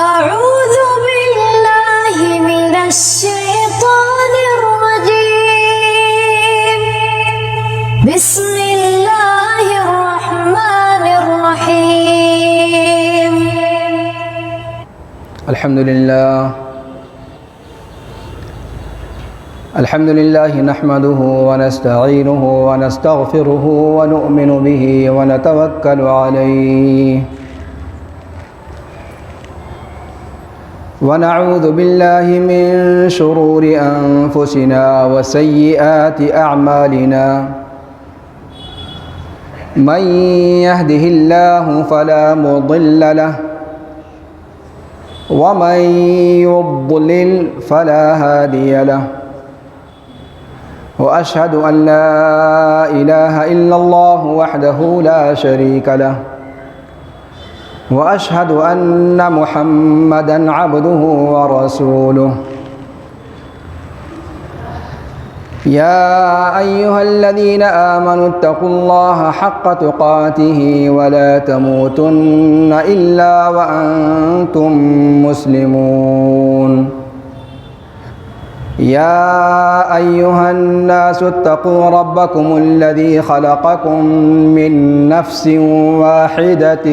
أعوذ بالله من الشيطان الرجيم. بسم الله الرحمن الرحيم. الحمد لله نحمده ونستعينه ونستغفره ونؤمن به ونتوكل عليه ونعوذ بالله من شرور أنفسنا وسيئات أعمالنا. من يهده الله فلا مضل له ومن يضلل فلا هادي له. وأشهد أن لا إله إلا الله وحده لا شريك له. وأشهد أن محمدًا عبده ورسوله. يا أيها الذين آمنوا اتقوا الله حق تقاته ولا تموتن إلا وأنتم مسلمون. يا أيها الناس اتقوا ربكم الذي خلقكم من نفس واحدة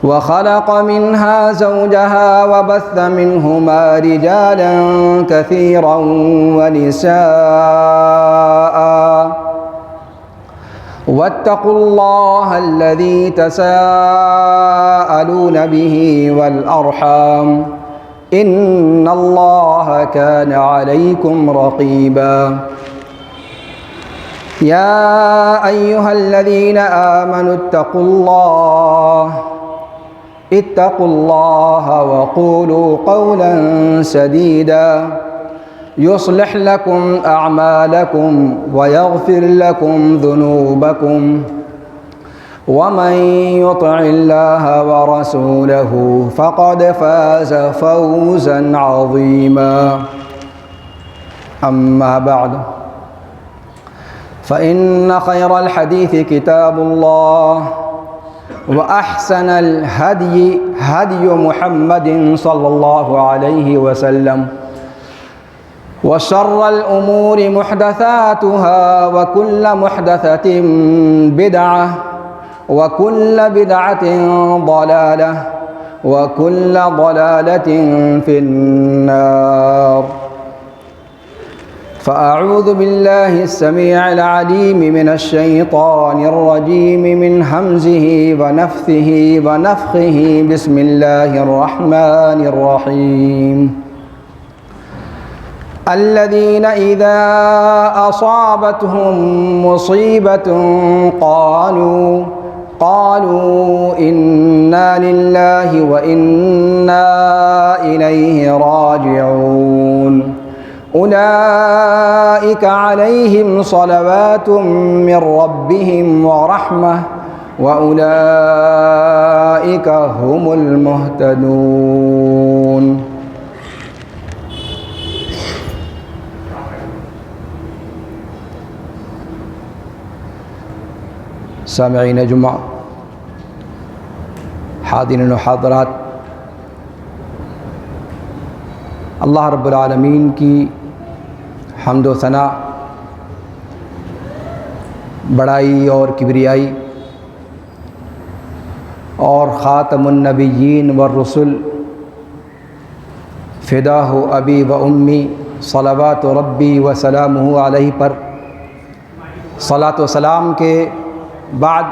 وخلق منها زوجها وبث منهما رجالا كثيرا ونساء. واتقوا الله الذي تساءلون به والأرحام إن الله كان عليكم رقيبا. يا أيها الذين آمنوا اتقوا الله وقولوا قولا سديدا يصلح لكم أعمالكم ويغفر لكم ذنوبكم. ومن يطع الله ورسوله فقد فاز فوزا عظيما. أما بعد فإن خير الحديث كتاب الله وأحسن الهدي هدي محمد صلى الله عليه وسلم. وشر الأمور محدثاتها وكل محدثة بدعة وكل بدعة ضلالة وكل ضلالة في النار. فأعوذ بالله السميع العليم من الشيطان الرجيم من همزه ونفثه ونفخه. بسم الله الرحمن الرحيم. الذين إذا أصابتهم مصيبة قالوا إنا لله وإنا إليه راجعون. أولئك عليهم صلوات من ربهم ورحمة وأولئك هم المهتدون. سامعین جمعہ، حاضرین و حاضرات، اللہ رب العالمین کی حمد و ثنا، بڑائی اور کبریائی، اور خاتم النبیین والرسل فداہ ابی و امی صلوات ربی و سلامہ علیہ پر صلاۃ و سلام کے بعد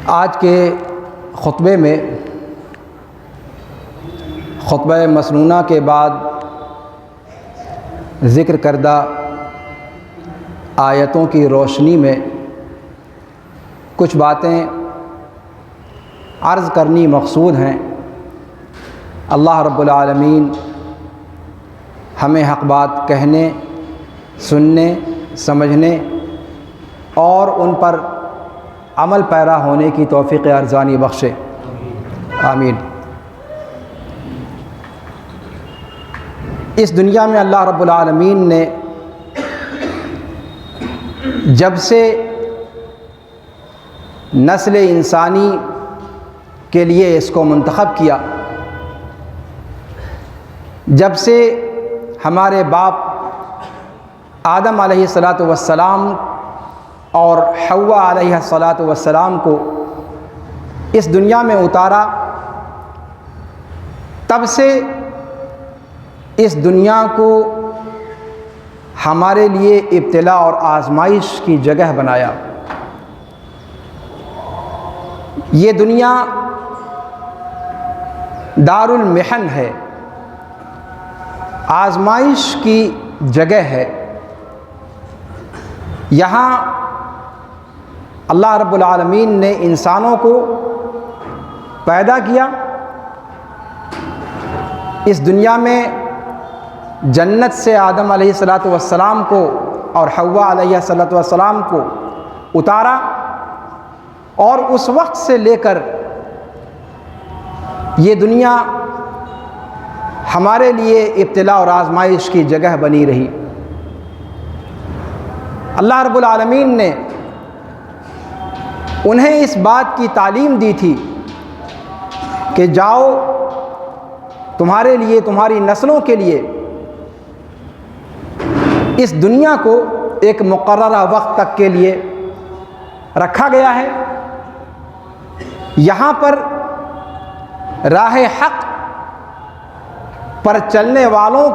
آج کے خطبے میں خطبہ مسنونہ کے بعد ذکر کردہ آیتوں کی روشنی میں کچھ باتیں عرض کرنی مقصود ہیں۔ اللہ رب العالمین ہمیں حق بات کہنے، سننے، سمجھنے اور ان پر عمل پیرا ہونے کی توفیق ارزانی بخشے، آمین۔ اس دنیا میں اللہ رب العالمین نے جب سے نسل انسانی کے لیے اس کو منتخب کیا، جب سے ہمارے باپ آدم علیہ الصلاۃ والسلام اور حوا علیہ الصلاۃ والسلام کو اس دنیا میں اتارا، تب سے اس دنیا کو ہمارے لیے ابتلا اور آزمائش کی جگہ بنایا۔ یہ دنیا دار المحن ہے، آزمائش کی جگہ ہے۔ یہاں اللہ رب العالمین نے انسانوں کو پیدا کیا، اس دنیا میں جنت سے آدم علیہ الصلاۃ والسلام کو اور حوا علیہ الصلاۃ والسلام کو اتارا، اور اس وقت سے لے کر یہ دنیا ہمارے لیے ابتلا اور آزمائش کی جگہ بنی رہی۔ اللہ رب العالمین نے انہیں اس بات کی تعلیم دی تھی کہ جاؤ، تمہارے لیے، تمہاری نسلوں کے لیے اس دنیا کو ایک مقررہ وقت تک کے لیے رکھا گیا ہے۔ یہاں پر راہ حق پر چلنے والوں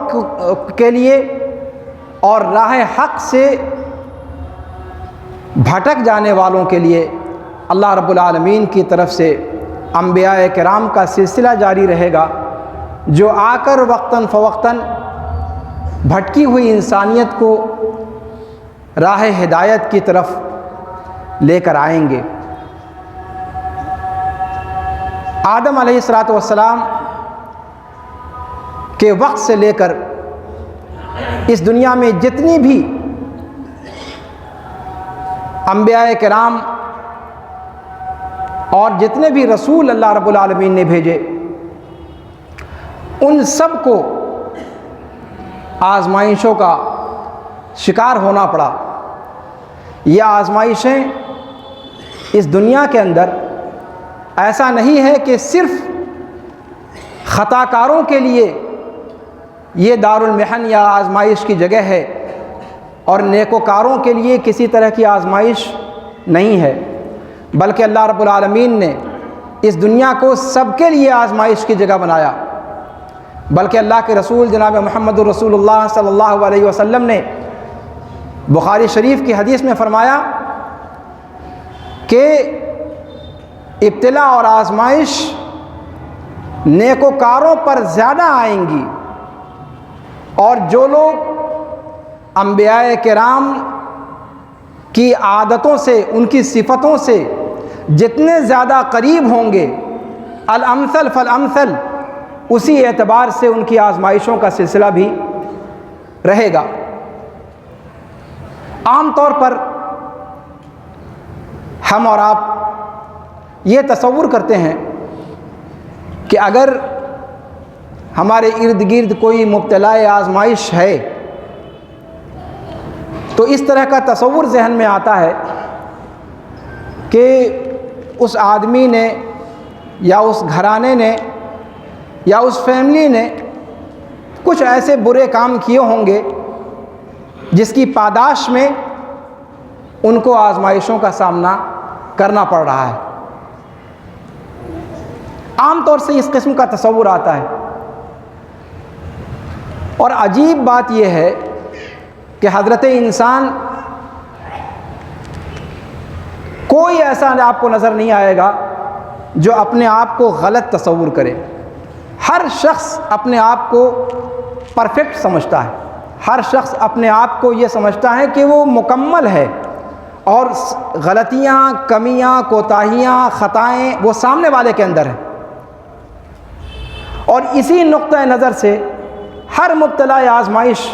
کے لیے اور راہ حق سے بھٹک جانے والوں کے لیے اللہ رب العالمین کی طرف سے انبیاء کرام کا سلسلہ جاری رہے گا، جو آ کر وقتاً فوقتاً بھٹکی ہوئی انسانیت کو راہ ہدایت کی طرف لے کر آئیں گے۔ آدم علیہ الصلاۃ والسلام کے وقت سے لے کر اس دنیا میں جتنی بھی انبیاء کرام اور جتنے بھی رسول اللہ رب العالمین نے بھیجے، ان سب کو آزمائشوں کا شکار ہونا پڑا۔ یہ آزمائشیں اس دنیا کے اندر ایسا نہیں ہے کہ صرف خطا کاروں کے لیے یہ دار المحن یا آزمائش کی جگہ ہے، اور نیکوکاروں کے لیے کسی طرح کی آزمائش نہیں ہے، بلکہ اللہ رب العالمین نے اس دنیا کو سب کے لیے آزمائش کی جگہ بنایا۔ بلکہ اللہ کے رسول جناب محمد الرسول اللہ صلی اللہ علیہ وسلم نے بخاری شریف کی حدیث میں فرمایا کہ ابتلا اور آزمائش نیکوکاروں پر زیادہ آئیں گی، اور جو لوگ انبیاء کرام کی عادتوں سے، ان کی صفتوں سے جتنے زیادہ قریب ہوں گے، الامثل فالامثل، اسی اعتبار سے ان کی آزمائشوں کا سلسلہ بھی رہے گا۔ عام طور پر ہم اور آپ یہ تصور کرتے ہیں کہ اگر ہمارے ارد گرد کوئی مبتلا آزمائش ہے تو اس طرح کا تصور ذہن میں آتا ہے کہ اس آدمی نے یا اس گھرانے نے یا اس فیملی نے کچھ ایسے برے کام کیے ہوں گے جس کی پاداش میں ان کو آزمائشوں کا سامنا کرنا پڑ رہا ہے۔ عام طور سے اس قسم کا تصور آتا ہے، اور عجیب بات یہ ہے کہ حضرت انسان کوئی ایسا آپ کو نظر نہیں آئے گا جو اپنے آپ کو غلط تصور کرے۔ ہر شخص اپنے آپ کو پرفیکٹ سمجھتا ہے، ہر شخص اپنے آپ کو یہ سمجھتا ہے کہ وہ مکمل ہے، اور غلطیاں، کمیاں، کوتاہیاں، خطائیں وہ سامنے والے کے اندر ہیں۔ اور اسی نقطۂ نظر سے ہر مبتلا آزمائش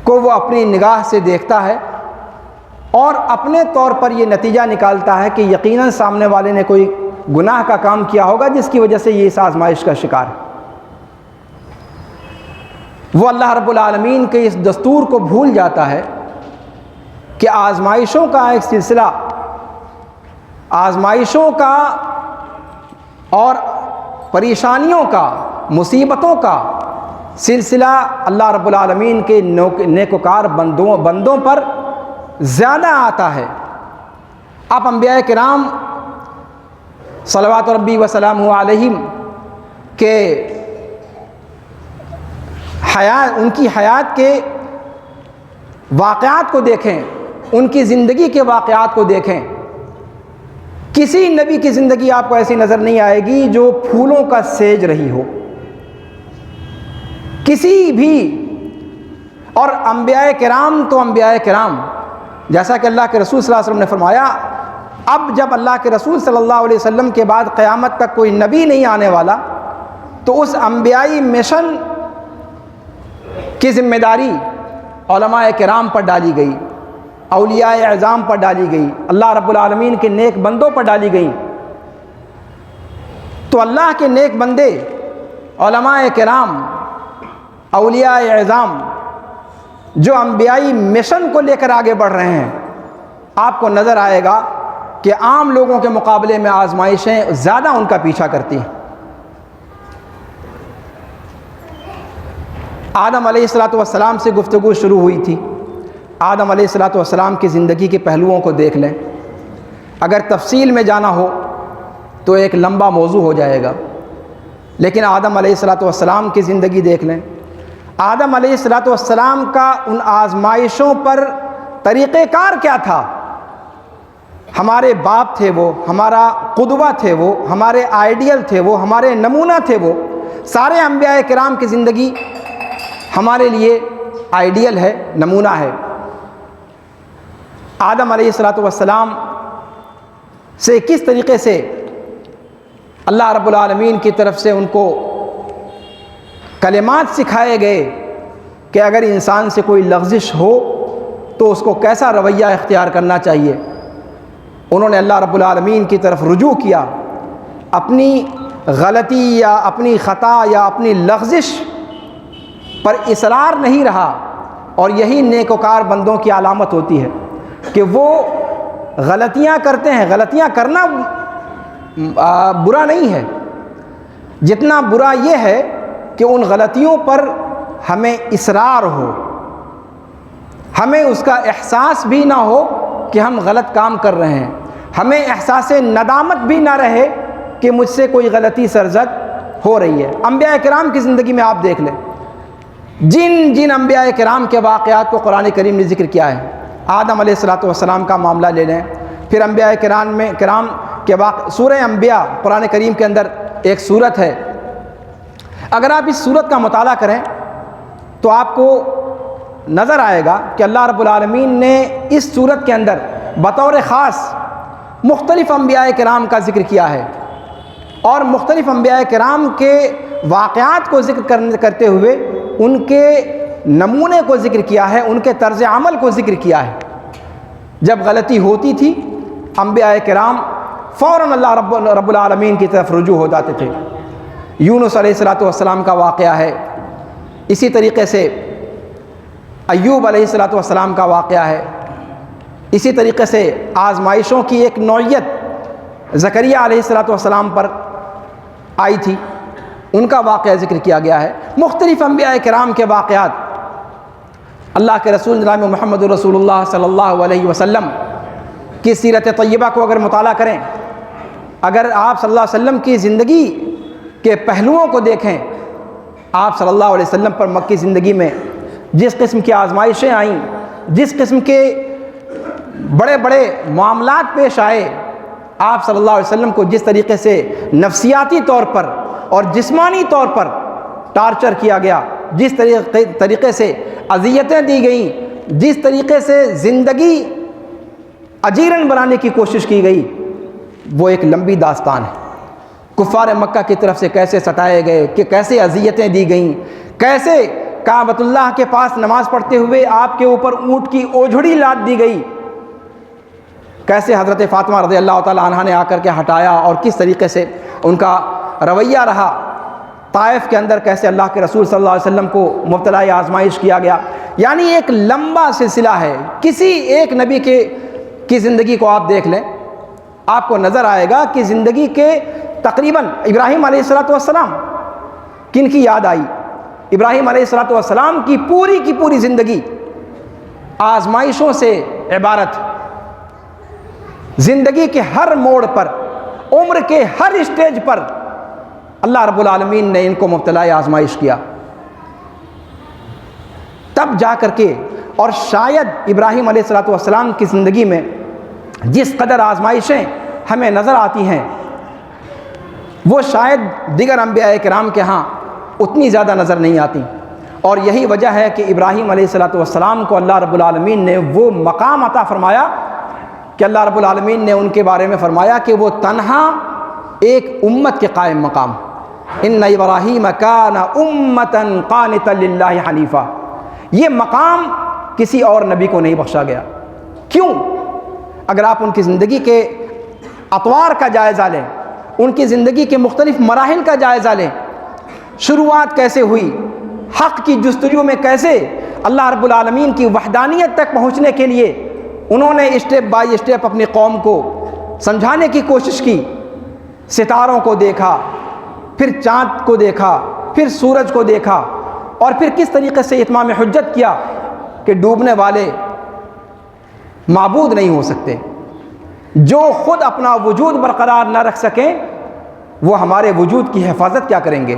کو وہ اپنی نگاہ سے دیکھتا ہے، اور اپنے طور پر یہ نتیجہ نکالتا ہے کہ یقیناً سامنے والے نے کوئی گناہ کا کام کیا ہوگا جس کی وجہ سے یہ اس آزمائش کا شکار ہے۔ وہ اللہ رب العالمین کے اس دستور کو بھول جاتا ہے کہ آزمائشوں کا ایک سلسلہ، آزمائشوں کا اور پریشانیوں کا، مصیبتوں کا سلسلہ اللہ رب العالمین کے نیکوکار بندوں پر زیادہ آتا ہے۔ آپ انبیاء کرام صلوات ربی وسلامہ علیہم کے ان کی حیات کے واقعات کو دیکھیں، ان کی زندگی کے واقعات کو دیکھیں، کسی نبی کی زندگی آپ کو ایسی نظر نہیں آئے گی جو پھولوں کا سیج رہی ہو، کسی بھی۔ اور انبیاء کرام تو انبیاء کرام، جیسا کہ اللہ کے رسول صلی اللہ علیہ وسلم نے فرمایا، اب جب اللہ کے رسول صلی اللہ علیہ وسلم کے بعد قیامت تک کوئی نبی نہیں آنے والا، تو اس انبیائی مشن کی ذمہ داری علماء کرام پر ڈالی گئی، اولیاء اعظام پر ڈالی گئی، اللہ رب العالمین کے نیک بندوں پر ڈالی گئی۔ تو اللہ کے نیک بندے، علماء کرام، اولیاء اعظام جو انبیائی مشن کو لے کر آگے بڑھ رہے ہیں، آپ کو نظر آئے گا کہ عام لوگوں کے مقابلے میں آزمائشیں زیادہ ان کا پیچھا کرتی ہیں۔ آدم علیہ السلام سے گفتگو شروع ہوئی تھی۔ آدم علیہ السلام کی زندگی کے پہلوؤں کو دیکھ لیں، اگر تفصیل میں جانا ہو تو ایک لمبا موضوع ہو جائے گا، لیکن آدم علیہ السلام کی زندگی دیکھ لیں۔ آدم علیہ السلام کا ان آزمائشوں پر طریقہ کار کیا تھا؟ ہمارے باپ تھے وہ، ہمارا قدوہ تھے وہ، ہمارے آئیڈیل تھے وہ، ہمارے نمونہ تھے وہ۔ سارے انبیاء کرام کی زندگی ہمارے لیے آئیڈیل ہے، نمونہ ہے۔ آدم علیہ السلام سے کس طریقے سے اللہ رب العالمین کی طرف سے ان کو کلمات سکھائے گئے کہ اگر انسان سے کوئی لغزش ہو تو اس کو کیسا رویہ اختیار کرنا چاہیے۔ انہوں نے اللہ رب العالمین کی طرف رجوع کیا، اپنی غلطی یا اپنی خطا یا اپنی لغزش پر اصرار نہیں رہا، اور یہی نیکوکار بندوں کی علامت ہوتی ہے کہ وہ غلطیاں کرتے ہیں۔ غلطیاں کرنا برا نہیں ہے، جتنا برا یہ ہے کہ ان غلطیوں پر ہمیں اصرار ہو، ہمیں اس کا احساس بھی نہ ہو کہ ہم غلط کام کر رہے ہیں، ہمیں احساس ندامت بھی نہ رہے کہ مجھ سے کوئی غلطی سرزد ہو رہی ہے۔ انبیاء کرام کی زندگی میں آپ دیکھ لیں، جن انبیاء کرام کے واقعات کو قرآن کریم نے ذکر کیا ہے، آدم علیہ السلام کا معاملہ لے لیں، پھر انبیاء کرام کے سورہ انبیاء قرآن کریم کے اندر ایک سورت ہے۔ اگر آپ اس سورت کا مطالعہ کریں تو آپ کو نظر آئے گا کہ اللہ رب العالمین نے اس سورت کے اندر بطور خاص مختلف انبیاء کرام کا ذکر کیا ہے، اور مختلف انبیاء کرام کے واقعات کو ذکر کرتے ہوئے ان کے نمونے کو ذکر کیا ہے، ان کے طرز عمل کو ذکر کیا ہے۔ جب غلطی ہوتی تھی انبیاء کرام فوراً اللہ رب العالمین کی طرف رجوع ہو جاتے تھے۔ یونس علیہ السلام کا واقعہ ہے، اسی طریقے سے ایوب علیہ السلام کا واقعہ ہے، اسی طریقے سے آزمائشوں کی ایک نوعیت زکریا علیہ السلام پر آئی تھی، ان کا واقعہ ذکر کیا گیا ہے۔ مختلف انبیاء کرام کے واقعات، اللہ کے رسول جناب محمد رسول اللہ صلی اللہ علیہ وسلم کی سیرت طیبہ کو اگر مطالعہ کریں، اگر آپ صلی اللہ علیہ وسلم کی زندگی کے پہلوؤں کو دیکھیں، آپ صلی اللہ علیہ وسلم پر مکی زندگی میں جس قسم کی آزمائشیں آئیں، جس قسم کے بڑے بڑے معاملات پیش آئے، آپ صلی اللہ علیہ وسلم کو جس طریقے سے نفسیاتی طور پر اور جسمانی طور پر ٹارچر کیا گیا، جس طریقے سے اذیتیں دی گئیں، جس طریقے سے زندگی اجیرن بنانے کی کوشش کی گئی، وہ ایک لمبی داستان ہے۔ کفار مکہ کی طرف سے کیسے ستائے گئے، کہ کیسے اذیتیں دی گئیں، کیسے کعبۃ اللہ کے پاس نماز پڑھتے ہوئے آپ کے اوپر اونٹ کی اوجھڑی لاد دی گئی، کیسے حضرت فاطمہ رضی اللہ تعالی عنہا نے آ کر کے ہٹایا، اور کس طریقے سے ان کا رویہ رہا۔ طائف کے اندر کیسے اللہ کے رسول صلی اللہ علیہ وسلم کو مبتلا آزمائش کیا گیا. یعنی ایک لمبا سلسلہ ہے. کسی ایک نبی کی زندگی کو آپ دیکھ لیں، آپ کو نظر آئے گا کہ زندگی کے تقریباً ابراہیم علیہ السلام کن کی یاد آئی؟ ابراہیم علیہ السلام کی پوری زندگی آزمائشوں سے عبارت. زندگی کے ہر موڑ پر، عمر کے ہر اسٹیج پر اللہ رب العالمین نے ان کو مبتلا آزمائش کیا. تب جا کر کے، اور شاید ابراہیم علیہ السلام کی زندگی میں جس قدر آزمائشیں ہمیں نظر آتی ہیں وہ شاید دیگر انبیاء کرام کے ہاں اتنی زیادہ نظر نہیں آتی. اور یہی وجہ ہے کہ ابراہیم علیہ السلام کو اللہ رب العالمین نے وہ مقام عطا فرمایا کہ اللہ رب العالمین نے ان کے بارے میں فرمایا کہ وہ تنہا ایک امت کے قائم مقام. ان ابراہیم کان امۃ قانتا للہ حنیفا. یہ مقام کسی اور نبی کو نہیں بخشا گیا. کیوں؟ اگر آپ ان کی زندگی کے اطوار کا جائزہ لیں، ان کی زندگی کے مختلف مراحل کا جائزہ لیں، شروعات کیسے ہوئی، حق کی جستجو میں کیسے اللہ رب العالمین کی وحدانیت تک پہنچنے کے لیے انہوں نے اسٹیپ بائی اسٹیپ اپنی قوم کو سمجھانے کی کوشش کی. ستاروں کو دیکھا، پھر چاند کو دیکھا، پھر سورج کو دیکھا، اور پھر کس طریقے سے اتمام حجت کیا کہ ڈوبنے والے معبود نہیں ہو سکتے. جو خود اپنا وجود برقرار نہ رکھ سکیں وہ ہمارے وجود کی حفاظت کیا کریں گے.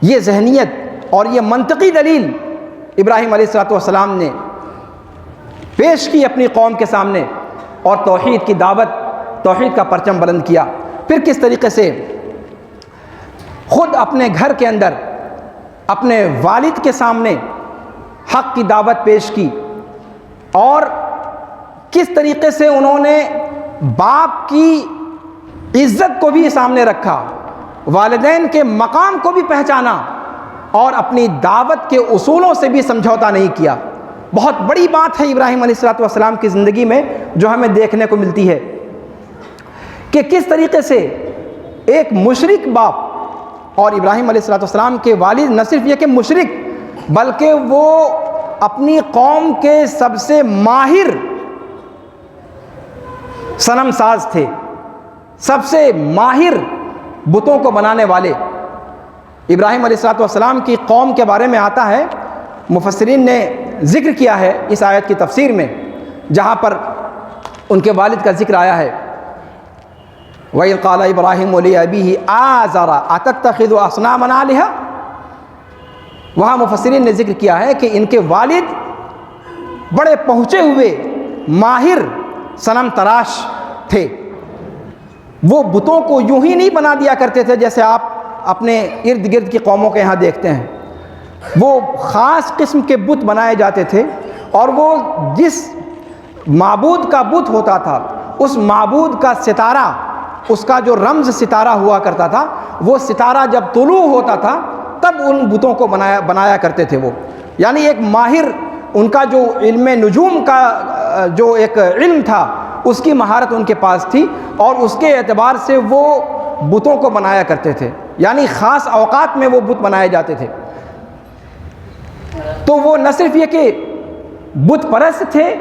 یہ ذہنیت اور یہ منطقی دلیل ابراہیم علیہ السلام نے پیش کی اپنی قوم کے سامنے، اور توحید کی دعوت، توحید کا پرچم بلند کیا. پھر کس طریقے سے خود اپنے گھر کے اندر اپنے والد کے سامنے حق کی دعوت پیش کی، اور کس طریقے سے انہوں نے باپ کی عزت کو بھی سامنے رکھا، والدین کے مقام کو بھی پہچانا، اور اپنی دعوت کے اصولوں سے بھی سمجھوتا نہیں کیا. بہت بڑی بات ہے ابراہیم علیہ السلام کی زندگی میں جو ہمیں دیکھنے کو ملتی ہے کہ کس طریقے سے ایک مشرک باپ، اور ابراہیم علیہ السلام کے والد نہ صرف یہ کہ مشرک بلکہ وہ اپنی قوم کے سب سے ماہر صنم ساز تھے، سب سے ماہر بتوں کو بنانے والے. ابراہیم علیہ السلام کی قوم کے بارے میں آتا ہے، مفسرین نے ذکر کیا ہے اس آیت کی تفسیر میں، جہاں پر ان کے والد کا ذکر آیا ہے، وَإِذْ قَالَ إِبْرَاهِيمُ لِأَبِيهِ آزَرَ أَتَتَّخِذُ أَصْنَامًا آلِهَةً. وہاں مفسرین نے ذکر کیا ہے کہ ان کے والد بڑے پہنچے ہوئے ماہر صنم تراش تھے. وہ بتوں کو یوں ہی نہیں بنا دیا کرتے تھے جیسے آپ اپنے ارد گرد کی قوموں کے یہاں دیکھتے ہیں. وہ خاص قسم کے بت بنائے جاتے تھے، اور وہ جس معبود کا بت ہوتا تھا اس معبود کا ستارہ، اس کا جو رمز ستارہ ہوا کرتا تھا، وہ ستارہ جب طلوع ہوتا تھا تب ان بتوں کو بنایا کرتے تھے وہ. یعنی ایک ماہر، ان کا جو علم نجوم کا جو ایک علم تھا اس کی مہارت ان کے پاس تھی، اور اس کے اعتبار سے وہ بتوں کو بنایا کرتے تھے. یعنی خاص اوقات میں وہ بت بنائے جاتے تھے. تو وہ نہ صرف یہ کہ بت پرست تھے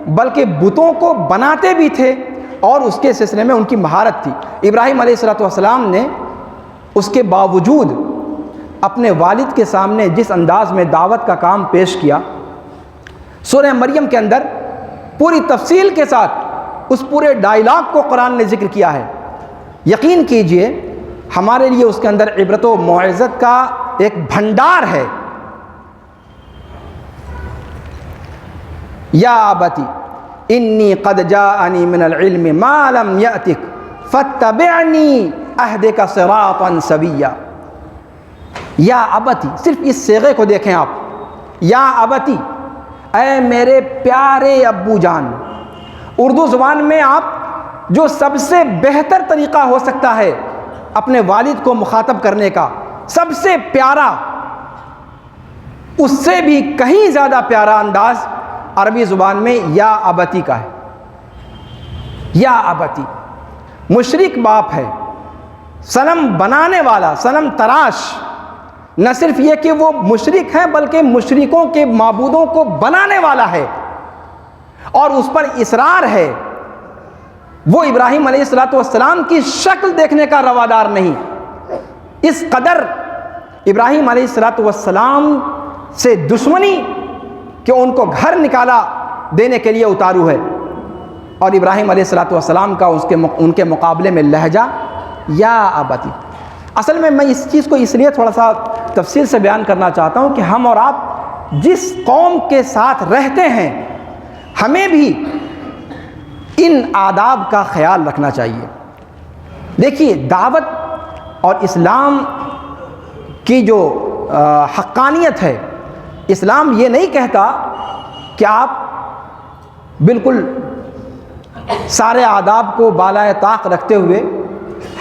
بلکہ بتوں کو بناتے بھی تھے، اور اس کے سلسلے میں ان کی مہارت تھی. ابراہیم علیہ السلام نے اس کے باوجود اپنے والد کے سامنے جس انداز میں دعوت کا کام پیش کیا، سورہ مریم کے اندر پوری تفصیل کے ساتھ اس پورے ڈائلاگ کو قرآن نے ذکر کیا ہے. یقین کیجئے ہمارے لیے اس کے اندر عبرت و موعظت کا ایک بھنڈار ہے. یا ابتی انی قد جاءنی من العلم ما لم یأتک فاتبعنی اہدک صراطا سویا. یا ابتی، صرف اس صیغے کو دیکھیں آپ، یا ابتی، اے میرے پیارے ابو جان. اردو زبان میں آپ جو سب سے بہتر طریقہ ہو سکتا ہے اپنے والد کو مخاطب کرنے کا، سب سے پیارا، اس سے بھی کہیں زیادہ پیارا انداز عربی زبان میں یا ابتی کا ہے. یا ابتی، مشرک باپ ہے، صنم بنانے والا، صنم تراش، نہ صرف یہ کہ وہ مشرک ہے بلکہ مشرکوں کے معبودوں کو بنانے والا ہے اور اس پر اصرار ہے، وہ ابراہیم علیہ السلام کی شکل دیکھنے کا روادار نہیں۔ اس قدر ابراہیم علیہ السلام سے دشمنی کہ ان کو گھر نکالا دینے کے لیے اتارو ہے، اور ابراہیم علیہ السلام کا ان کے مقابلے میں لہجہ یا ابتی۔ اصل میں اس چیز کو اس لیے تھوڑا سا تفصیل سے بیان کرنا چاہتا ہوں کہ ہم اور آپ جس قوم کے ساتھ رہتے ہیں ہمیں بھی ان آداب کا خیال رکھنا چاہیے۔ دیکھیے، دعوت اور اسلام کی جو حقانیت ہے، اسلام یہ نہیں کہتا کہ آپ بالکل سارے آداب کو بالائے طاق رکھتے ہوئے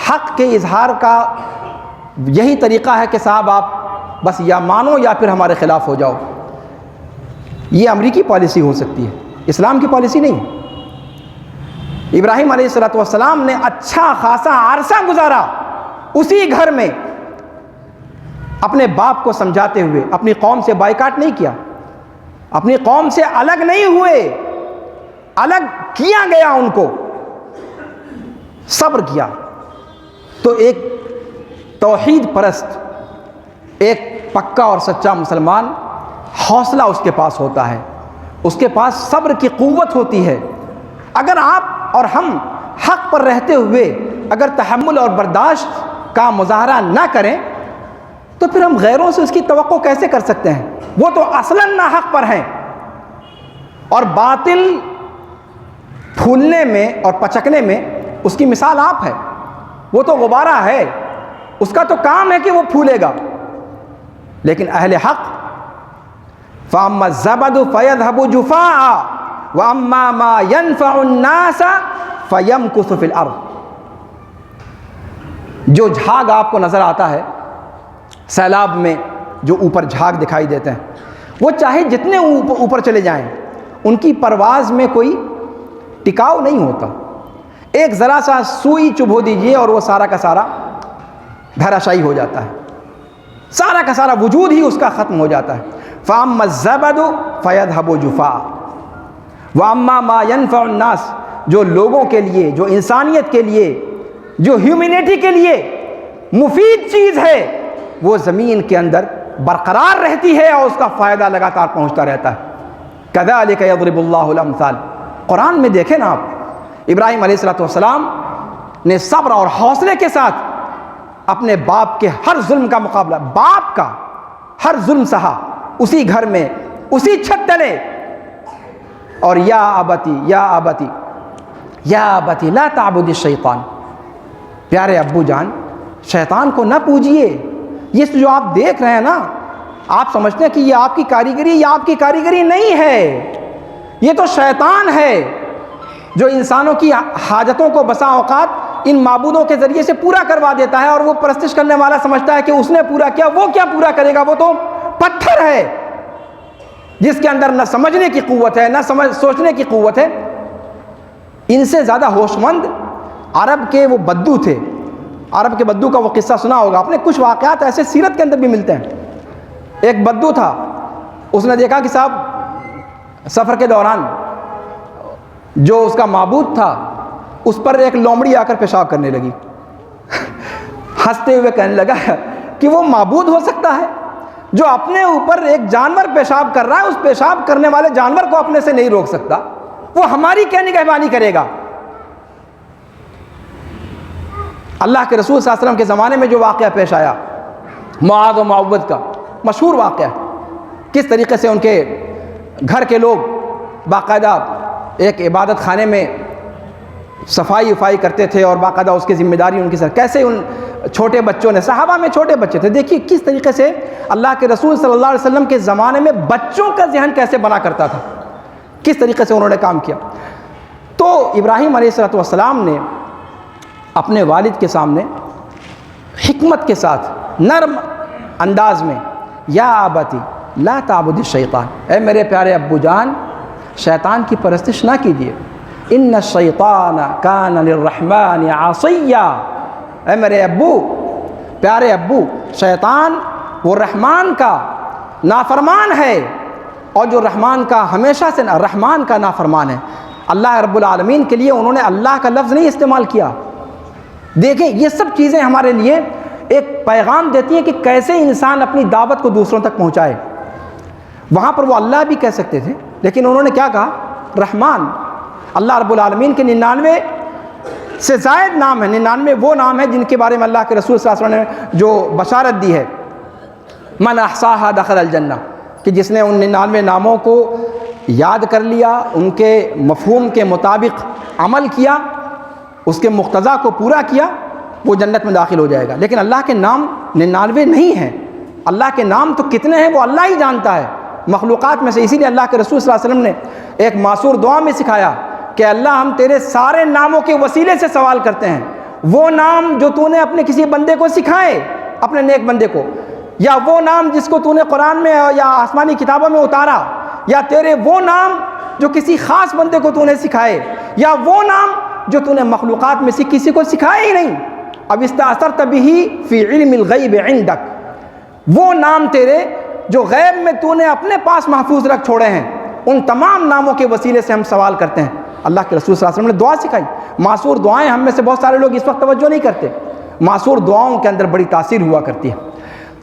حق کے اظہار کا یہی طریقہ ہے کہ صاحب آپ بس یا مانو یا پھر ہمارے خلاف ہو جاؤ۔ یہ امریکی پالیسی ہو سکتی ہے، اسلام کی پالیسی نہیں۔ ابراہیم علیہ السلام نے اچھا خاصا عرصہ گزارا اسی گھر میں، اپنے باپ کو سمجھاتے ہوئے، اپنی قوم سے بائیکاٹ نہیں کیا، اپنی قوم سے الگ نہیں ہوئے، الگ کیا گیا ان کو، صبر کیا۔ تو ایک توحید پرست، ایک پکا اور سچا مسلمان، حوصلہ اس کے پاس ہوتا ہے، اس کے پاس صبر کی قوت ہوتی ہے۔ اگر آپ اور ہم حق پر رہتے ہوئے اگر تحمل اور برداشت کا مظاہرہ نہ کریں تو پھر ہم غیروں سے اس کی توقع کیسے کر سکتے ہیں؟ وہ تو اصلاً ناحق پر ہیں، اور باطل پھولنے میں اور پچکنے میں اس کی مثال آپ ہے۔ وہ تو غبارہ ہے، اس کا تو کام ہے کہ وہ پھولے گا، لیکن اہل حق فَأَمَّا الزَّبَدُ فَيَذْهَبُ جُفَاءً وَأَمَّا مَا يَنْفَعُ النَّاسَ فَيَمْكُثُ فِي الْأَرْضِ۔ جو جھاگ آپ کو نظر آتا ہے سیلاب میں، جو اوپر جھاگ دکھائی دیتے ہیں، وہ چاہے جتنے اوپر چلے جائیں ان کی پرواز میں کوئی ٹکاؤ نہیں ہوتا۔ ایک ذرا سا سوئی چبھو دیجئے اور وہ سارا کا سارا دھراشائی ہو جاتا ہے، سارا کا سارا وجود ہی اس کا ختم ہو جاتا ہے۔ فَأَمَّا الزَّبَدُ فَيَذْهَبُ جُفَاءً وَأَمَّا مَا يَنْفَعُ النَّاسَ، جو لوگوں کے لیے، جو انسانیت کے لیے، جو ہیومینٹی کے لیے مفید چیز ہے، وہ زمین کے اندر برقرار رہتی ہے اور اس کا فائدہ لگاتار پہنچتا رہتا ہے۔ كَذَلِكَ يَضْرِبُ اللَّهُ الْأَمْثَالَ۔ قرآن میں دیکھیں نا آپ، ابراہیم علیہ السلام نے صبر اور حوصلے کے ساتھ اپنے باپ کے ہر ظلم کا مقابلہ، باپ کا ہر ظلم سہا، اسی گھر میں، اسی چھت تلے، اور یا ابتی یا ابتی یا ابتی لا تعبد الشیطان، پیارے ابو جان شیطان کو نہ پوجئے۔ یہ جو آپ دیکھ رہے ہیں نا، آپ سمجھتے ہیں کہ یہ آپ کی کاریگری، یہ آپ کی کاریگری نہیں ہے، یہ تو شیطان ہے جو انسانوں کی حاجتوں کو بسا اوقات ان معبودوں کے ذریعے سے پورا کروا دیتا ہے، اور وہ پرستش کرنے والا سمجھتا ہے کہ اس نے پورا کیا، وہ کیا پورا کرے گا، وہ تو پتھر ہے جس کے اندر نہ سمجھنے کی قوت ہے، نہ سوچنے کی قوت ہے۔ ان سے زیادہ ہوش مند عرب کے وہ بدو تھے، عرب کے بدو کا وہ قصہ سنا ہوگا آپ نے، کچھ واقعات ایسے سیرت کے اندر بھی ملتے ہیں۔ ایک بدو تھا، اس نے دیکھا کہ صاحب سفر کے دوران جو اس کا معبود تھا اس پر ایک لومڑی آ کر پیشاب کرنے لگی۔ ہنستے ہوئے کہنے لگا کہ وہ معبود ہو سکتا ہے جو اپنے اوپر ایک جانور پیشاب کر رہا ہے، اس پیشاب کرنے والے جانور کو اپنے سے نہیں روک سکتا، وہ ہماری کیا نگہبانی کرے گا؟ اللہ کے رسول صلی اللہ علیہ وسلم کے زمانے میں جو واقعہ پیش آیا معاذ و معوذ کا، مشہور واقعہ، کس طریقے سے ان کے گھر کے لوگ باقاعدہ ایک عبادت خانے میں صفائی وفائی کرتے تھے اور باقاعدہ اس کی ذمہ داری ان کی سر، کیسے ان چھوٹے بچوں نے، صحابہ میں چھوٹے بچے تھے، دیکھیے کس طریقے سے اللہ کے رسول صلی اللہ علیہ وسلم کے زمانے میں بچوں کا ذہن کیسے بنا کرتا تھا، کس طریقے سے انہوں نے کام کیا۔ تو ابراہیم علیہ السلام نے اپنے والد کے سامنے حکمت کے ساتھ نرم انداز میں یا ابتی لا تعبد الشیطان، اے میرے پیارے ابو جان شیطان کی پرستش نہ کیجیے، ان الشیطان کان للرحمن عصیا، اے میرے ابو، پیارے ابو، شیطان وہ رحمان کا نافرمان ہے، اور جو رحمان کا ہمیشہ سے رحمان کا نافرمان ہے۔ اللہ رب العالمین کے لیے انہوں نے اللہ کا لفظ نہیں استعمال کیا۔ دیکھیں یہ سب چیزیں ہمارے لیے ایک پیغام دیتی ہیں کہ کیسے انسان اپنی دعوت کو دوسروں تک پہنچائے۔ وہاں پر وہ اللہ بھی کہہ سکتے تھے، لیکن انہوں نے کیا کہا؟ رحمان۔ اللہ رب العالمین کے 99 سے زائد نام ہیں، 99 وہ نام ہیں جن کے بارے میں اللہ کے رسول صلی اللہ علیہ وسلم نے جو بشارت دی ہے، من احصاها دخل الجنہ، کہ جس نے ان 99 ناموں کو یاد کر لیا، ان کے مفہوم کے مطابق عمل کیا، اس کے مقتضا کو پورا کیا، وہ جنت میں داخل ہو جائے گا۔ لیکن اللہ کے نام 99 نہیں ہیں، اللہ کے نام تو کتنے ہیں وہ اللہ ہی جانتا ہے مخلوقات میں سے۔ اسی لیے اللہ کے رسول صلی اللہ علیہ وسلم نے ایک معصور دعا میں سکھایا کہ اللہ ہم تیرے سارے ناموں کے وسیلے سے سوال کرتے ہیں، وہ نام جو تو نے اپنے کسی بندے کو سکھائے، اپنے نیک بندے کو، یا وہ نام جس کو تو نے قرآن میں یا آسمانی کتابوں میں اتارا، یا تیرے وہ نام جو کسی خاص بندے کو تو نے سکھائے، یا وہ نام جو تو نے مخلوقات میں سے کسی کو سکھائے ہی نہیں۔ اب استأثرت به فی علم الغیب عندک، وہ نام تیرے جو غیب میں تو نے اپنے پاس محفوظ رکھ چھوڑے ہیں، ان تمام ناموں کے وسیلے سے ہم سوال کرتے ہیں۔ اللہ کے رسول صلی اللہ علیہ وسلم نے دعا سکھائی۔ معصور دعائیں ہم میں سے بہت سارے لوگ اس وقت توجہ نہیں کرتے، معصور دعاؤں کے اندر بڑی تاثیر ہوا کرتی ہے۔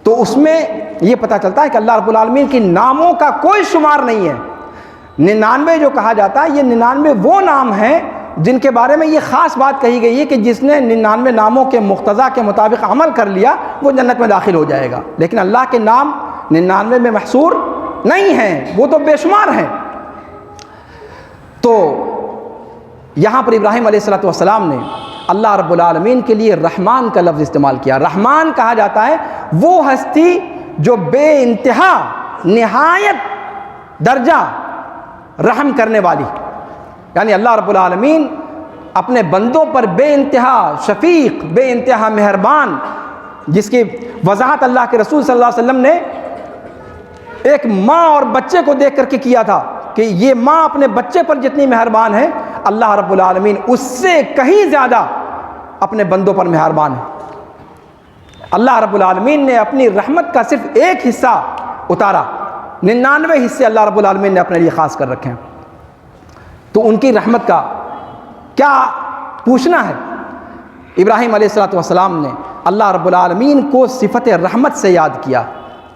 تو اس میں یہ پتہ چلتا ہے کہ اللہ رب العالمین کے ناموں کا کوئی شمار نہیں ہے۔ 99 جو کہا جاتا ہے، یہ 99 وہ نام ہیں جن کے بارے میں یہ خاص بات کہی گئی ہے کہ جس نے 99 ناموں کے مقتضا کے مطابق عمل کر لیا وہ جنت میں داخل ہو جائے گا۔ لیکن اللہ کے نام 99 میں محصور نہیں ہیں، وہ تو بے شمار ہیں۔ تو یہاں پر ابراہیم علیہ السلام نے اللہ رب العالمین کے لیے رحمان کا لفظ استعمال کیا۔ رحمان کہا جاتا ہے وہ ہستی جو بے انتہا نہایت درجہ رحم کرنے والی، یعنی اللہ رب العالمین اپنے بندوں پر بے انتہا شفیق، بے انتہا مہربان، جس کی وضاحت اللہ کے رسول صلی اللہ علیہ وسلم نے ایک ماں اور بچے کو دیکھ کر کے کیا تھا کہ یہ ماں اپنے بچے پر جتنی مہربان ہے، اللہ رب العالمین اس سے کہیں زیادہ اپنے بندوں پر مہربان ہے۔ اللہ رب العالمین نے اپنی رحمت کا صرف ایک حصہ اتارا، 99 حصے اللہ رب العالمین نے اپنے لیے خاص کر رکھے ہیں۔ تو ان کی رحمت کا کیا پوچھنا ہے؟ ابراہیم علیہ السلام نے اللہ رب العالمین کو صفت رحمت سے یاد کیا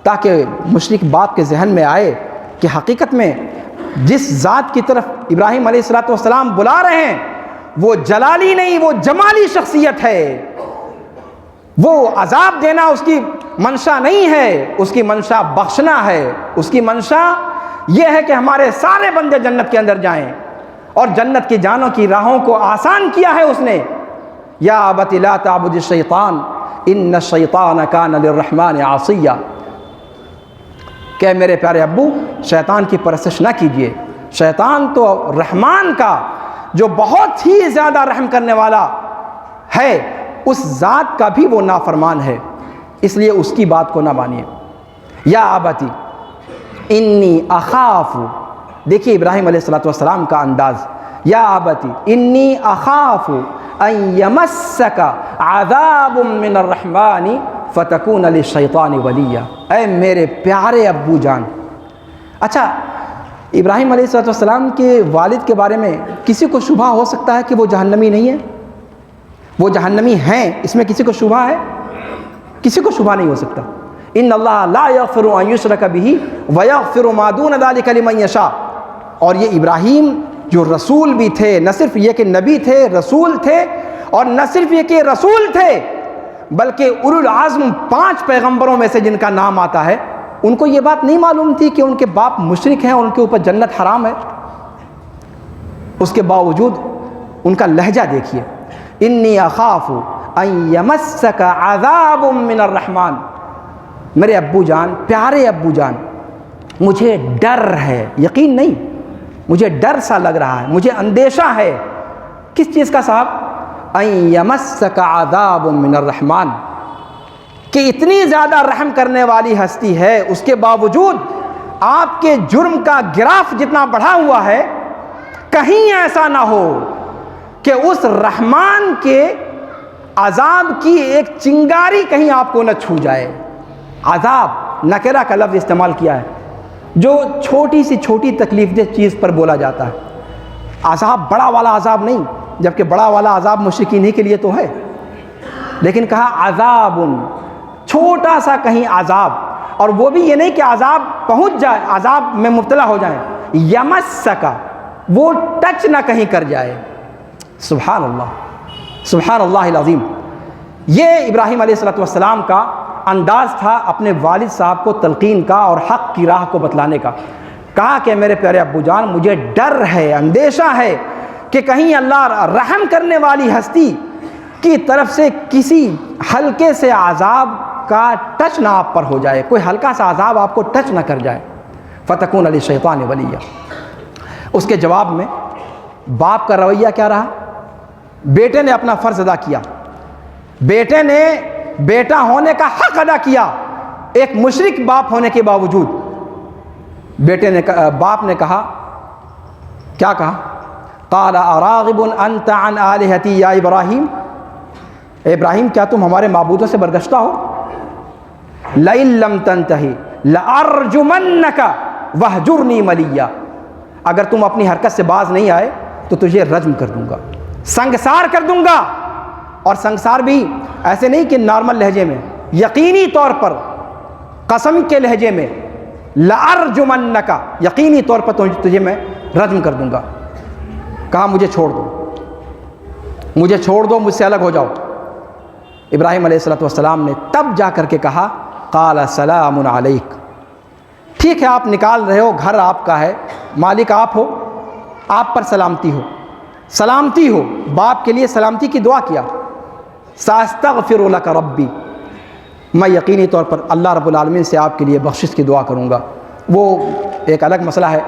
تاکہ مشرک باپ کے ذہن میں آئے کہ حقیقت میں جس ذات کی طرف ابراہیم علیہ السلام بلا رہے ہیں وہ جلالی نہیں، وہ جمالی شخصیت ہے۔ وہ عذاب دینا اس کی منشا نہیں ہے، اس کی منشا بخشنا ہے۔ اس کی منشا یہ ہے کہ ہمارے سارے بندے جنت کے اندر جائیں، اور جنت کی جانوں کی راہوں کو آسان کیا ہے اس نے۔ یا ابت لا تعبد الشیطان ان الشیطان کان للرحمن عصیا، کہ میرے پیارے ابو شیطان کی پرستش نہ کیجیے، شیطان تو رحمان کا جو بہت ہی زیادہ رحم کرنے والا ہے اس ذات کا بھی وہ نافرمان ہے، اس لیے اس کی بات کو نہ مانیے۔ یا ابتی انی اخاف، دیکھیے ابراہیم علیہ السلام کا انداز، یا ابتی انی اخاف ان یمسک عذاب من الرحمن فتکون للشیطان ولیا، اے میرے پیارے ابو جان۔ اچھا، ابراہیم علیہ السلام کے والد کے بارے میں کسی کو شبہ ہو سکتا ہے کہ وہ جہنمی نہیں ہے؟ وہ جہنمی ہیں، اس میں کسی کو شبہ ہے؟ کسی کو شبہ نہیں ہو سکتا۔ ان اللہ لا یغفر ان یشرک بہ ویغفر ما دون ذلک لمن یشاء۔ اور یہ ابراہیم جو رسول بھی تھے، نہ صرف یہ کہ نبی تھے، رسول تھے، اور نہ صرف یہ کہ رسول تھے بلکہ اولو العزم 5 پیغمبروں میں سے جن کا نام آتا ہے، ان کو یہ بات نہیں معلوم تھی کہ ان کے باپ مشرک ہیں اور ان کے اوپر جنت حرام ہے۔ اس کے باوجود ان کا لہجہ دیکھیے، انی اخاف ان یمسک عذاب من الرحمن، میرے ابو جان، پیارے ابو جان، مجھے ڈر ہے، یقین نہیں، مجھے ڈر سا لگ رہا ہے، مجھے اندیشہ ہے۔ کس چیز کا صاحب؟ ان یمسک عذاب من الرحمن، کہ اتنی زیادہ رحم کرنے والی ہستی ہے، اس کے باوجود آپ کے جرم کا گراف جتنا بڑھا ہوا ہے، کہیں ایسا نہ ہو کہ اس رحمان کے عذاب کی ایک چنگاری کہیں آپ کو نہ چھو جائے. عذاب نکرہ کا لفظ استعمال کیا ہے جو چھوٹی سی چھوٹی تکلیف دہ چیز پر بولا جاتا ہے. عذاب بڑا والا عذاب نہیں، جبکہ بڑا والا عذاب مشرکین ہی کے لیے تو ہے، لیکن کہا عذاب، چھوٹا سا کہیں عذاب. اور وہ بھی یہ نہیں کہ عذاب پہنچ جائے، عذاب میں مبتلا ہو جائیں. یمسک، وہ ٹچ نہ کہیں کر جائے. سبحان اللہ، سبحان اللہ العظیم. یہ ابراہیم علیہ السلام کا انداز تھا اپنے والد صاحب کو تلقین کا اور حق کی راہ کو بتلانے کا. کہا کہ میرے پیارے ابو جان، مجھے ڈر ہے، اندیشہ ہے کہ کہیں اللہ رحم کرنے والی ہستی کی طرف سے کسی ہلکے سے عذاب کا ٹچ نہ آپ پر ہو جائے، کوئی ہلکا سا عذاب آپ کو ٹچ نہ کر جائے. فتکون للشیطان ولیہ. اس کے جواب میں باپ کا رویہ کیا رہا؟ بیٹے نے اپنا فرض ادا کیا، بیٹے نے بیٹا ہونے کا حق ادا کیا ایک مشرک باپ ہونے کے باوجود. باپ نے کہا، کیا کہا؟ قال اراغب انت عن آلہتی یا ابراہیم، اے ابراہیم کیا تم ہمارے معبودوں سے برگشتہ ہو؟ لئن لم تنتہی لارجمنک وہجرنی ملیہ. اگر تم اپنی حرکت سے باز نہیں آئے تو تجھے رجم کر دوں گا، سنگسار کر دوں گا. اور سنگسار بھی ایسے نہیں کہ نارمل لہجے میں، یقینی طور پر قسم کے لہجے میں، لارجمنک، یقینی طور پر تجھے میں رجم کر دوں گا. کہا مجھے چھوڑ دو، مجھے چھوڑ دو، مجھ سے الگ ہو جاؤ. ابراہیم علیہ السلام نے تب جا کر کے کہا قال سلام علیک، ٹھیک ہے آپ نکال رہے ہو، گھر آپ کا ہے، مالک آپ ہو، آپ پر سلامتی ہو، سلامتی ہو. باپ کے لیے سلامتی کی دعا کیا. ساستغفر لک ربی، میں یقینی طور پر اللہ رب العالمین سے آپ کے لیے بخشش کی دعا کروں گا. وہ ایک الگ مسئلہ ہے.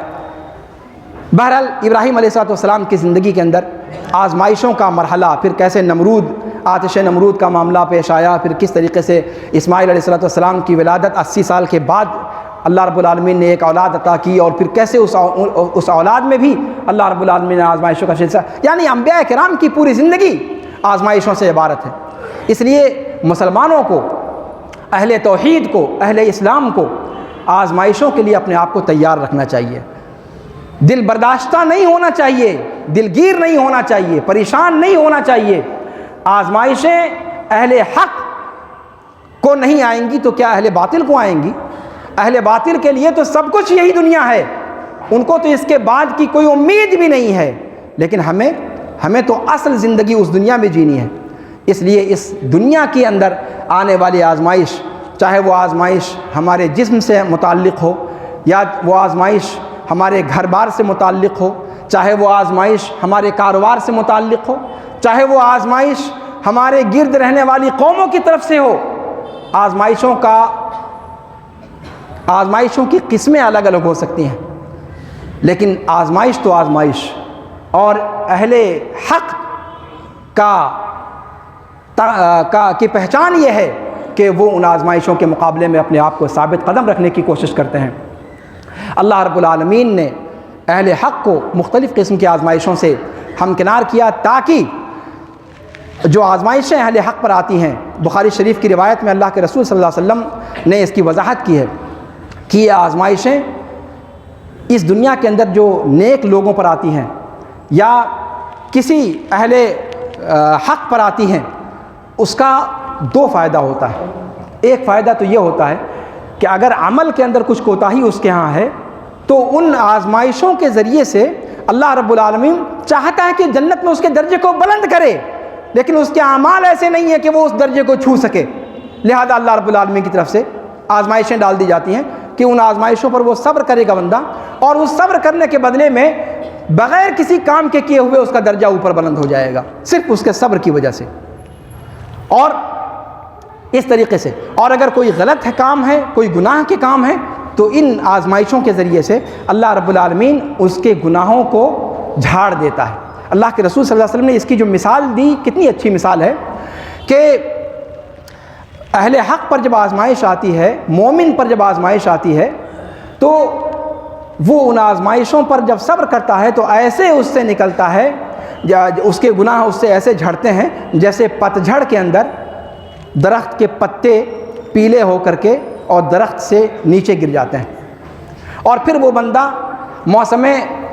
بہرحال ابراہیم علیہ السلام کی زندگی کے اندر آزمائشوں کا مرحلہ، پھر کیسے نمرود، آتش نمرود کا معاملہ پیش آیا، پھر کس طریقے سے اسماعیل علیہ السلام کی ولادت 80 سال کے بعد اللہ رب العالمین نے ایک اولاد عطا کی، اور پھر کیسے اس اولاد میں بھی اللہ رب العالمین نے آزمائشوں کا سلسلہ، یعنی انبیاء کرام کی پوری زندگی آزمائشوں سے عبارت ہے. اس لیے مسلمانوں کو، اہل توحید کو، اہل اسلام کو آزمائشوں کے لیے اپنے آپ کو تیار رکھنا چاہیے. دل برداشتہ نہیں ہونا چاہیے، دلگیر نہیں ہونا چاہیے، پریشان نہیں ہونا چاہیے. آزمائشیں اہل حق کو نہیں آئیں گی تو کیا اہل باطل کو آئیں گی؟ اہل باطل کے لیے تو سب کچھ یہی دنیا ہے، ان کو تو اس کے بعد کی کوئی امید بھی نہیں ہے. لیکن ہمیں تو اصل زندگی اس دنیا میں جینی ہے. اس لیے اس دنیا کے اندر آنے والی آزمائش، چاہے وہ آزمائش ہمارے جسم سے متعلق ہو، یا وہ آزمائش ہمارے گھر بار سے متعلق ہو، چاہے وہ آزمائش ہمارے کاروبار سے متعلق ہو، چاہے وہ آزمائش ہمارے گرد رہنے والی قوموں کی طرف سے ہو، آزمائشوں کی قسمیں الگ الگ ہو سکتی ہیں، لیکن آزمائش تو آزمائش. اور اہل حق کی پہچان یہ ہے کہ وہ ان آزمائشوں کے مقابلے میں اپنے آپ کو ثابت قدم رکھنے کی کوشش کرتے ہیں. اللہ رب العالمین نے اہل حق کو مختلف قسم کی آزمائشوں سے ہمکنار کیا، تاکہ جو آزمائشیں اہل حق پر آتی ہیں، بخاری شریف کی روایت میں اللہ کے رسول صلی اللہ علیہ وسلم نے اس کی وضاحت کی ہے کہ یہ آزمائشیں اس دنیا کے اندر جو نیک لوگوں پر آتی ہیں یا کسی اہل حق پر آتی ہیں، اس کا دو فائدہ ہوتا ہے. ایک فائدہ تو یہ ہوتا ہے کہ اگر عمل کے اندر کچھ کوتاہی اس کے ہاں ہے تو ان آزمائشوں کے ذریعے سے اللہ رب العالمین چاہتا ہے کہ جنت میں اس کے درجے کو بلند کرے، لیکن اس کے اعمال ایسے نہیں ہیں کہ وہ اس درجے کو چھو سکے. لہذا اللہ رب العالمین کی طرف سے آزمائشیں ڈال دی جاتی ہیں کہ ان آزمائشوں پر وہ صبر کرے گا بندہ، اور اس صبر کرنے کے بدلے میں بغیر کسی کام کے کیے ہوئے اس کا درجہ اوپر بلند ہو جائے گا، صرف اس کے صبر کی وجہ سے. اور اس طریقے سے، اور اگر کوئی غلط کام ہے، کوئی گناہ کے کام ہے، تو ان آزمائشوں کے ذریعے سے اللہ رب العالمین اس کے گناہوں کو جھاڑ دیتا ہے. اللہ کے رسول صلی اللہ علیہ وسلم نے اس کی جو مثال دی، کتنی اچھی مثال ہے کہ اہل حق پر جب آزمائش آتی ہے، مومن پر جب آزمائش آتی ہے، تو وہ ان آزمائشوں پر جب صبر کرتا ہے تو ایسے اس سے نکلتا ہے اس کے گناہ اس سے ایسے جھڑتے ہیں جیسے پتجھڑ کے اندر درخت کے پتے پیلے ہو کر کے اور درخت سے نیچے گر جاتے ہیں. اور پھر وہ بندہ موسم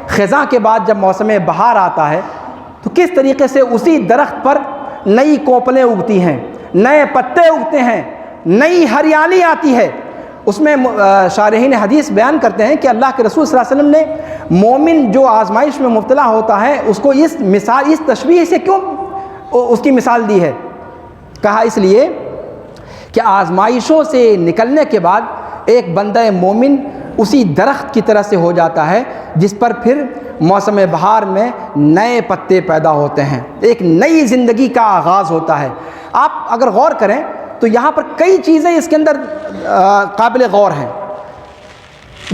خزاں کے بعد جب موسم بہار آتا ہے تو کس طریقے سے اسی درخت پر نئی کوپلیں اگتی ہیں, نئے پتے اگتے ہیں, نئی ہریالی آتی ہے. اس میں شارحین حدیث بیان کرتے ہیں کہ اللہ کے رسول صلی اللہ علیہ وسلم نے مومن جو آزمائش میں مبتلا ہوتا ہے اس کو اس تشبیہ سے کیوں اس کی مثال دی ہے؟ کہا اس لیے کہ آزمائشوں سے نکلنے کے بعد ایک بندہ مومن اسی درخت کی طرح سے ہو جاتا ہے جس پر پھر موسم بہار میں نئے پتے پیدا ہوتے ہیں, ایک نئی زندگی کا آغاز ہوتا ہے. آپ اگر غور کریں تو یہاں پر کئی چیزیں اس کے اندر قابل غور ہیں.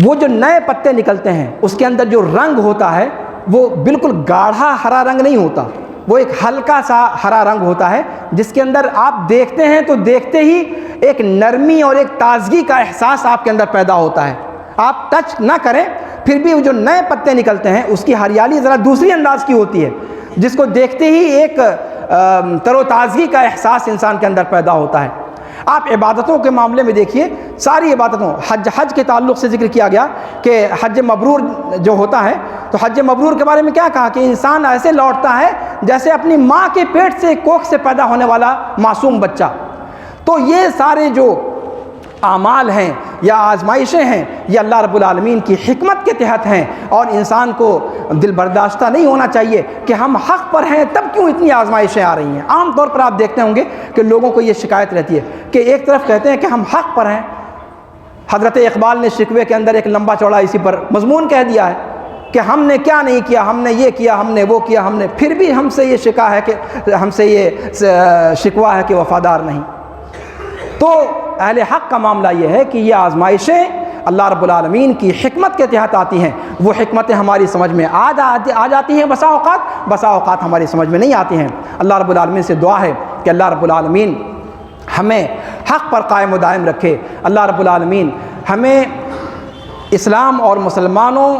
وہ جو نئے پتے نکلتے ہیں اس کے اندر جو رنگ ہوتا ہے وہ بالکل گاڑھا ہرا رنگ نہیں ہوتا, وہ ایک ہلکا سا ہرا رنگ ہوتا ہے جس کے اندر آپ دیکھتے ہیں تو دیکھتے ہی ایک نرمی اور ایک تازگی کا احساس آپ کے اندر پیدا ہوتا ہے. آپ ٹچ نہ کریں پھر بھی جو نئے پتے نکلتے ہیں اس کی ہریالی ذرا دوسری انداز کی ہوتی ہے جس کو دیکھتے ہی ایک تر و تازگی کا احساس انسان کے اندر پیدا ہوتا ہے. آپ عبادتوں کے معاملے میں دیکھیے, ساری عبادتوں, حج کے تعلق سے ذکر کیا گیا کہ حج مبرور جو ہوتا ہے تو حج مبرور کے بارے میں کیا کہا کہ انسان ایسے لوٹتا ہے جیسے اپنی ماں کے پیٹ سے کوکھ سے پیدا ہونے والا معصوم بچہ. تو یہ سارے جو اعمال ہیں یا آزمائشیں ہیں یہ اللہ رب العالمین کی حکمت کے تحت ہیں, اور انسان کو دل برداشتہ نہیں ہونا چاہیے کہ ہم حق پر ہیں تب کیوں اتنی آزمائشیں آ رہی ہیں. عام طور پر آپ دیکھتے ہوں گے کہ لوگوں کو یہ شکایت رہتی ہے کہ ایک طرف کہتے ہیں کہ ہم حق پر ہیں, حضرت اقبال نے شکوے کے اندر ایک لمبا چوڑا اسی پر مضمون کہہ دیا ہے کہ ہم نے کیا نہیں کیا, ہم نے یہ کیا, ہم نے وہ کیا, ہم نے پھر بھی ہم سے یہ شکا ہے کہ ہم سے یہ شکوہ ہے کہ وفادار نہیں. تو اہل حق کا معاملہ یہ ہے کہ یہ آزمائشیں اللہ رب العالمین کی حکمت کے تحت آتی ہیں. وہ حکمتیں ہماری سمجھ میں آ جاتی ہیں بسا اوقات ہماری سمجھ میں نہیں آتی ہیں. اللہ رب العالمین سے دعا ہے کہ اللہ رب العالمین ہمیں حق پر قائم و دائم رکھے. اللہ رب العالمین ہمیں اسلام اور مسلمانوں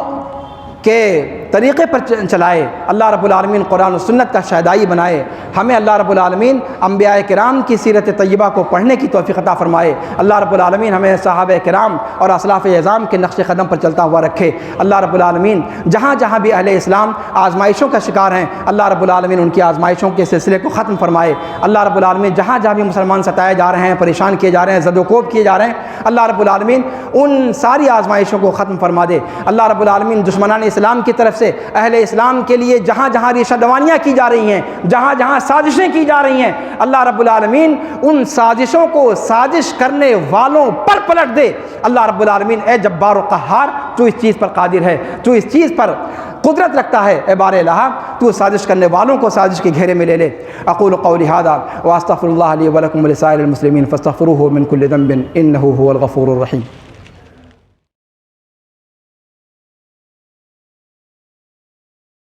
کے طریقے پر چلائے. اللہ رب العالمین قرآن و سنت کا شہدائی بنائے. ہمیں اللہ رب العالمین انبیاء کرام کی سیرت طیبہ کو پڑھنے کی توفیق عطا فرمائے. اللہ رب العالمین ہمیں صحابہ کرام اور اسلاف اعظام کے نقش قدم پر چلتا ہوا رکھے. اللہ رب العالمین جہاں جہاں بھی اہل اسلام آزمائشوں کا شکار ہیں اللہ رب العالمین ان کی آزمائشوں کے سلسلے کو ختم فرمائے. اللہ رب العالمین جہاں جہاں بھی مسلمان ستائے جا رہے ہیں, پریشان کیے جا رہے ہیں, زد و کوب کیے جا رہے ہیں, اللہ رب العالمین ان ساری آزمائشوں کو ختم فرما دے. اللہ رب العالمین دشمنان اسلام کی طرف سے اہل اسلام کے لیے جہاں جہاں ریشہ دوانیاں کی جا رہی ہیں, جہاں جہاں سازشیں کی جا رہی ہیں, اللہ رب العالمین ان سازشوں کو سازش کرنے والوں پر پلٹ دے. اللہ رب العالمین اے جبار و قہار, تو اس چیز پر قادر ہے, تو اس چیز پر قدرت رکھتا ہے, اے بار الہ تو سازش کرنے والوں کو سازش کے گھیرے میں لے لے. اقول قولی ھذا واستغفر اللہ لی ولکم ولسائر المسلمین فاستغفروہ من کل ذنب انہ هو الغفور الرحیم.